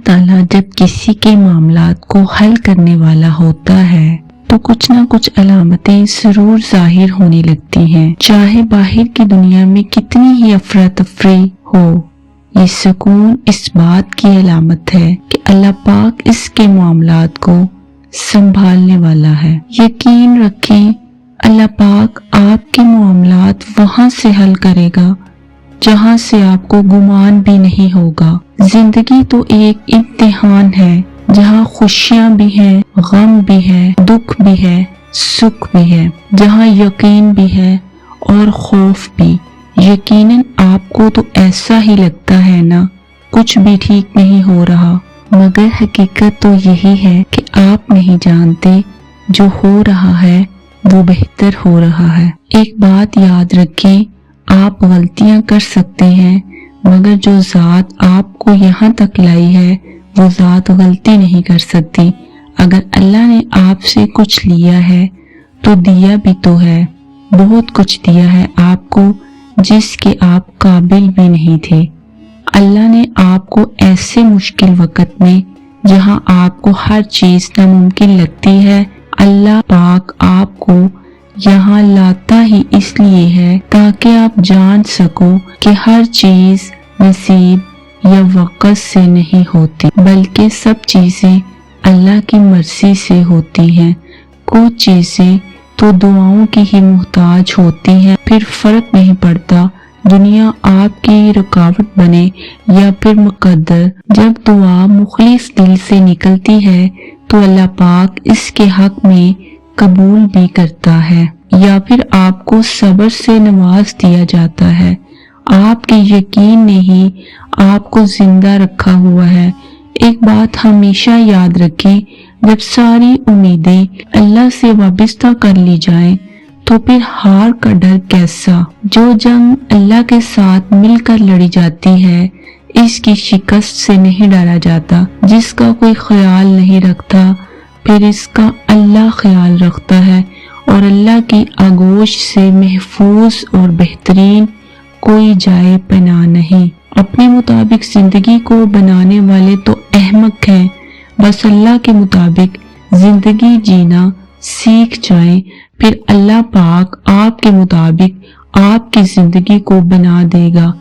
تعالیٰ جب کسی کے معاملات کو حل کرنے والا ہوتا ہے تو کچھ نہ کچھ علامتیں ضرور ظاہر ہونے لگتی ہیں، چاہے باہر کی دنیا میں کتنی ہی افراتفری ہو۔ یہ سکون اس بات کی علامت ہے کہ اللہ پاک اس کے معاملات کو سنبھالنے والا ہے۔ یقین رکھیں اللہ پاک آپ کے معاملات وہاں سے حل کرے گا جہاں سے آپ کو گمان بھی نہیں ہوگا۔ زندگی تو ایک امتحان ہے جہاں خوشیاں بھی ہیں، غم بھی ہے، دکھ بھی ہے، سکھ بھی ہے، جہاں یقین بھی ہے اور خوف بھی۔ یقیناً آپ کو تو ایسا ہی لگتا ہے نا کچھ بھی ٹھیک نہیں ہو رہا، مگر حقیقت تو یہی ہے کہ آپ نہیں جانتے جو ہو رہا ہے وہ بہتر ہو رہا ہے۔ ایک بات یاد رکھیں، آپ غلطیاں کر سکتے ہیں مگر جو ذات آپ کو یہاں تک لائی ہے وہ ذات غلطی نہیں کر سکتی۔ اگر اللہ نے آپ سے کچھ لیا ہے تو دیا بھی تو ہے، بہت کچھ دیا ہے آپ کو جس کے آپ قابل بھی نہیں تھے۔ اللہ نے آپ کو ایسے مشکل وقت میں جہاں آپ کو ہر چیز ناممکن لگتی ہے، اللہ پاک آپ کو یہاں لاتا ہی اس لیے ہے تاکہ آپ جان سکو کہ ہر چیز نصیب یا وقت سے نہیں ہوتی، بلکہ سب چیزیں اللہ کی مرضی سے ہوتی ہیں۔ کچھ چیزیں تو دعاؤں کی ہی محتاج ہوتی ہیں، پھر فرق نہیں پڑتا دنیا آپ کی رکاوٹ بنے یا پھر مقدر۔ جب دعا مخلص دل سے نکلتی ہے تو اللہ پاک اس کے حق میں قبول بھی کرتا ہے، یا پھر آپ کو صبر سے نواز دیا جاتا ہے۔ آپ کے یقین نے ہی آپ کو زندہ رکھا ہوا ہے۔ ایک بات ہمیشہ یاد رکھیں، جب ساری امیدیں اللہ سے وابستہ کر لی جائیں تو پھر ہار کا ڈر کیسا؟ جو جنگ اللہ کے ساتھ مل کر لڑی جاتی ہے اس کی شکست سے نہیں ڈرا جاتا۔ جس کا کوئی خیال نہیں رکھتا پھر اس کا اللہ خیال رکھتا ہے، اور اللہ کی آغوش سے محفوظ اور بہترین کوئی جائے پناہ نہیں۔ اپنے مطابق زندگی کو بنانے والے تو احمق ہیں، بس اللہ کے مطابق زندگی جینا سیکھ جائیں، پھر اللہ پاک آپ کے مطابق آپ کی زندگی کو بنا دے گا۔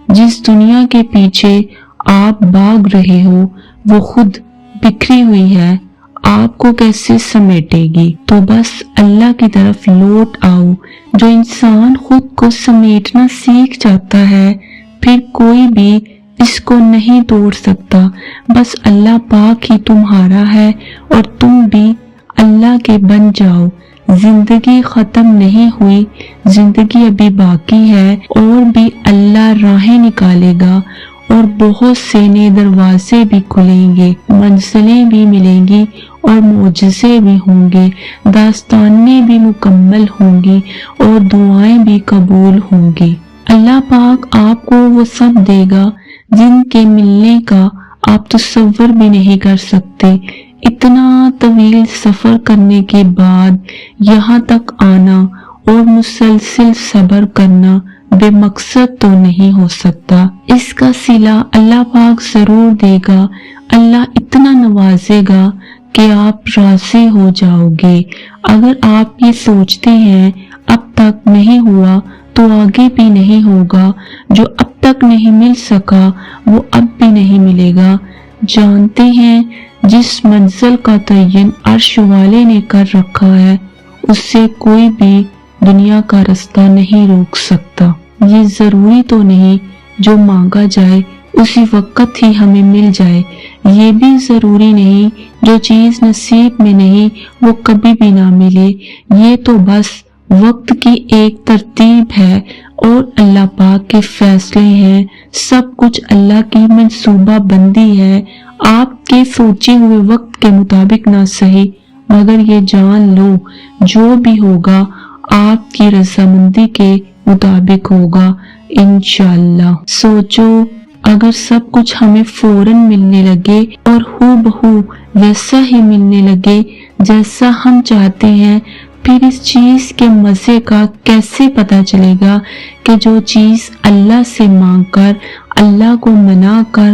جس دنیا کے پیچھے آپ بھاگ رہے ہو وہ خود بکھری ہوئی ہے، آپ کو کیسے سمیٹے گی؟ تو بس اللہ کی طرف لوٹ آؤ۔ جو انسان خود کو سمیٹنا سیکھ جاتا ہے پھر کوئی بھی اس کو نہیں توڑ سکتا۔ بس اللہ پاک ہی تمہارا ہے اور تم بھی اللہ کے بن جاؤ۔ زندگی ختم نہیں ہوئی، زندگی ابھی باقی ہے، اور بھی اللہ راہیں نکالے گا اور بہت سے نئے دروازے بھی کھلیں گے، منزلیں بھی ملیں گی اور معجزے بھی ہوں گے، داستانیں بھی مکمل ہوں گی اور دعائیں بھی قبول ہوں گی۔ اللہ پاک آپ کو وہ سب دے گا جن کے ملنے کا آپ تصور بھی نہیں کر سکتے۔ اتنا طویل سفر کرنے کے بعد یہاں تک آنا اور مسلسل صبر کرنا بے مقصد تو نہیں ہو سکتا۔ اس کا صلہ اللہ پاک ضرور دے گا۔ اللہ اتنا نوازے گا کہ آپ راضی ہو جاؤ گے۔ اگر آپ یہ سوچتے ہیں اب تک نہیں ہوا تو آگے بھی نہیں ہوگا، جو اب تک نہیں مل سکا وہ اب بھی نہیں ملے گا۔ جانتے ہیں جس منزل کا تعین عرش والے نے کر رکھا ہے اس سے کوئی بھی دنیا کا رستہ نہیں روک سکتا۔ یہ ضروری تو نہیں جو مانگا جائے اسی وقت ہی ہمیں مل جائے، یہ بھی ضروری نہیں جو چیز نصیب میں نہیں وہ کبھی بھی نہ ملے۔ یہ تو بس وقت کی ایک ترتیب ہے اور اللہ پاک کے فیصلے ہیں، سب کچھ اللہ کی منصوبہ بندی ہے۔ آپ کے سوچے ہوئے وقت کے مطابق نہ صحیح مگر یہ جان لو جو بھی ہوگا آپ کی رضامندی کے مطابق ہوگا انشاءاللہ۔ سوچو اگر سب کچھ ہمیں فوراً ملنے لگے اور ہو بہو ویسا ہی ملنے لگے جیسا ہم چاہتے ہیں، پھر اس چیز کے مزے کا کیسے پتہ چلے گا کہ جو چیز اللہ سے مانگ کر اللہ کو منا کر